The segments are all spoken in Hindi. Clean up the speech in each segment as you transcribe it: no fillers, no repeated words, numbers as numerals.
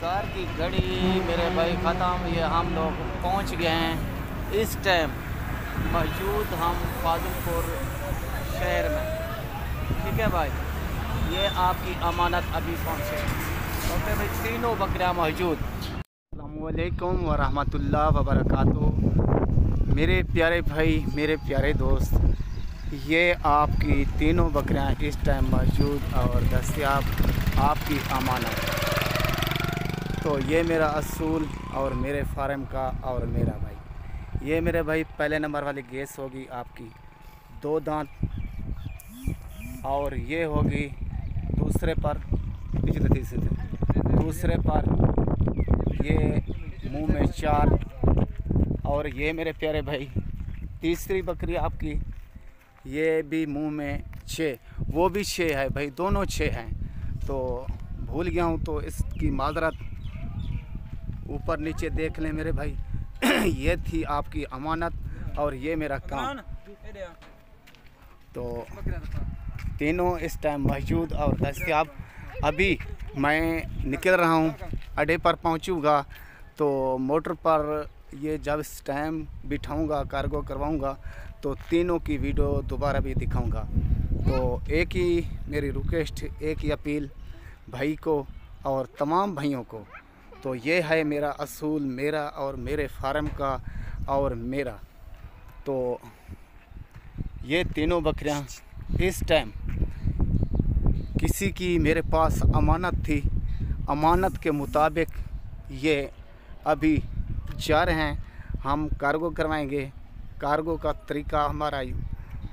इंतज़ार की घड़ी मेरे भाई ख़त्म। ये हम लोग पहुंच गए हैं। इस टाइम मौजूद हम फाजिलपुर शहर में। ठीक है भाई, ये आपकी अमानत अभी पहुंचे। ओके भाई, तीनों बकरियां मौजूद। अस्सलामुअलैकुम वरहमतुल्लाह वबरकातुहू। मेरे प्यारे भाई, मेरे प्यारे दोस्त, ये आपकी तीनों बकरियां इस टाइम मौजूद और दस्तयाब आपकी अमानत। तो ये मेरा असूल और मेरे फार्म का और मेरा भाई, ये मेरे भाई पहले नंबर वाली गैस होगी आपकी 2 दांत, और ये होगी दूसरे पर, पिछले तीसरे दूसरे पर ये मुंह में 4, और ये मेरे प्यारे भाई तीसरी बकरी आपकी, ये भी मुंह में 6, वो भी 6 है भाई, दोनों 6 हैं। तो भूल गया हूँ तो इसकी माजरत, ऊपर नीचे देख लें मेरे भाई। ये थी आपकी अमानत और ये मेरा काम। तो तीनों इस टाइम मौजूद और दस्तयाब। अभी मैं निकल रहा हूँ, अड्डे पर पहुँचूँगा तो मोटर पर ये जब इस टाइम बिठाऊँगा, कार्गो करवाऊँगा, तो तीनों की वीडियो दोबारा भी दिखाऊँगा। तो एक ही मेरी रिक्वेस्ट, एक ही अपील भाई को और तमाम भाइयों को, तो ये है मेरा असूल, मेरा और मेरे फार्म का और मेरा। तो ये तीनों बकरियां इस टाइम किसी की मेरे पास अमानत थी, अमानत के मुताबिक ये अभी जा रहे हैं। हम कार्गो करवाएंगे, कार्गो का तरीका हमारा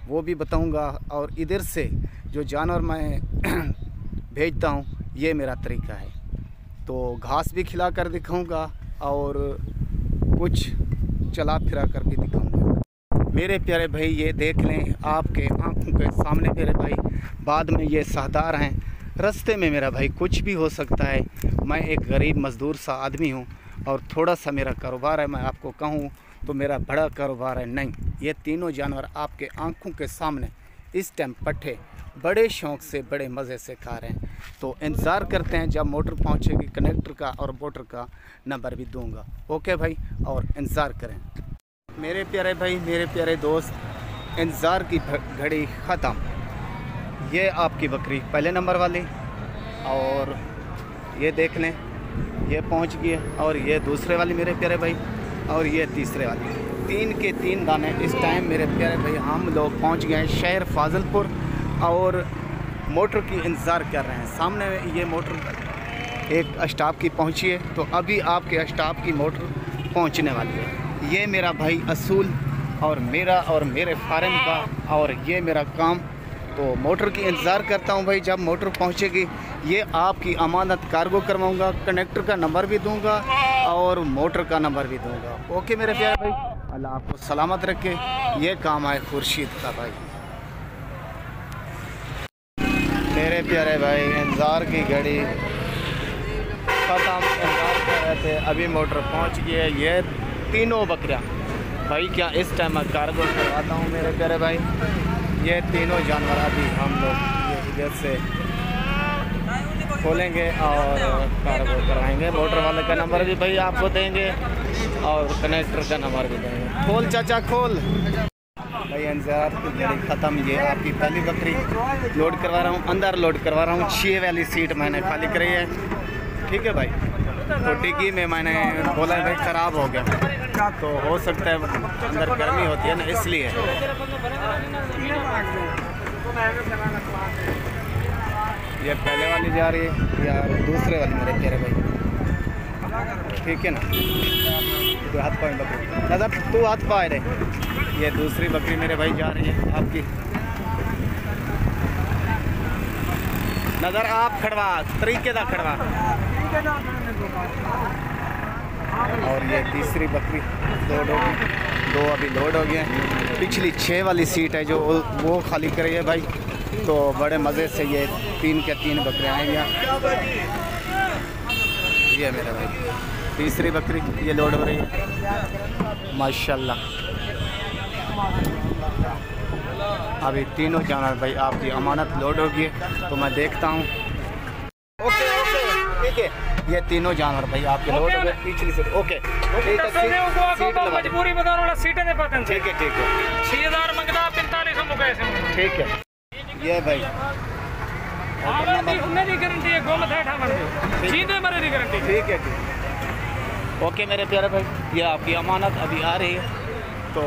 वो भी बताऊंगा, और इधर से जो जानवर मैं भेजता हूं ये मेरा तरीका है। तो घास भी खिला कर दिखाऊंगा और कुछ चला फिरा कर भी दिखाऊंगा। मेरे प्यारे भाई, ये देख लें आपके आंखों के सामने मेरे भाई, बाद में ये सहदार हैं। रास्ते में मेरा भाई कुछ भी हो सकता है। मैं एक गरीब मज़दूर सा आदमी हूँ और थोड़ा सा मेरा कारोबार है। मैं आपको कहूँ तो मेरा बड़ा कारोबार है नहीं। ये तीनों जानवर आपके आंखों के सामने इस टाइम पट्ठे बड़े शौक़ से, बड़े मज़े से खा रहे हैं। तो इंतज़ार करते हैं जब मोटर पहुंचेगी, कनेक्टर का और मोटर का नंबर भी दूंगा। ओके भाई, और इंतज़ार करें मेरे प्यारे भाई, मेरे प्यारे दोस्त। इंतज़ार की घड़ी ख़त्म। ये आपकी बकरी पहले नंबर वाली, और ये देख लें ये पहुंच गई है, और ये दूसरे वाली मेरे प्यारे भाई, और ये तीसरे वाली। 3 के 3 दाने इस टाइम मेरे प्यारे भाई हम लोग पहुंच गए शहर फाजिलपुर, और मोटर की इंतज़ार कर रहे हैं। सामने ये मोटर एक स्टॉप की पहुंची है, तो अभी आपके स्टॉप की मोटर पहुंचने वाली है। ये मेरा भाई असूल और मेरे फार्म का और ये मेरा काम। तो मोटर की इंतज़ार करता हूं भाई, जब मोटर पहुंचेगी ये आपकी अमानत कार्गो करवाऊंगा, कनेक्टर का नंबर भी दूंगा और मोटर का नंबर भी दूंगा। ओके मेरे प्यारे भाई, अल्लाह आपको सलामत रखे। ये काम है खुर्शीद का भाई। मेरे प्यारे भाई, इंतज़ार की घड़ी ख़त्म, इंतज़ार कर रहे थे, अभी मोटर पहुंच गई है। ये तीनों बकरियां भाई, क्या इस टाइम मैं कार्गो करवाता हूं मेरे प्यारे भाई। ये तीनों जानवर अभी हम लोग इधर से खोलेंगे और कार्गो करवाएंगे। मोटर वाले का नंबर भी भाई आपको देंगे और कनेक्टर का नंबर भी देंगे। खोल चाचा खोल भाई। इंतज़ार की घड़ी ख़त्म। ये आपकी पहली बकरी लोड करवा रहा हूँ, अंदर लोड करवा रहा हूँ। 6 वाली सीट मैंने खाली करी है। ठीक है भाई, तो डिग्गी में मैंने बोला भाई ख़राब हो गया, तो हो सकता है अंदर गर्मी होती है ना, इसलिए। ये पहले वाली जा रही है या दूसरे वाली मेरे प्यारे भाई, ठीक है ना। तो हाथ पाए बकरी, नज़र तू हाथ पाए रे। ये दूसरी बकरी मेरे भाई जा रही है आपकी, नज़र आप खड़वा, तरीके दा खड़वा। और ये तीसरी बकरी लोड होगी, 2 अभी लोड हो गए। पिछली 6 वाली सीट है जो वो खाली करी है भाई। तो बड़े मज़े से ये 3 के 3 बकरियाँ आएंगी। ये मेरा भाई तीसरी बकरी ये लोड हो रही है माशाल्लाह। अभी तीनों जानवर भाई आपकी अमानत लोड होगी, तो मैं देखता हूँ। ओके ओके ठीक है। ये तीनों जानवर भाई आपके लोड हो गए पिछली सीट। ओके ठीक है, सीट लगा मजबूरी बताओ वाला सीटें दे पाते हैं। ठीक है ठीक है 6000 मंगदा 4500 मुके से। ठीक है। ये भाई हमने दी गारंटी है गोम थे ठामन दी सीधे मरे दी गारंटी। ठीक है ठीक। ओके मेरे प्यारे भाई, ये आपकी अमानत अभी आ रही है तो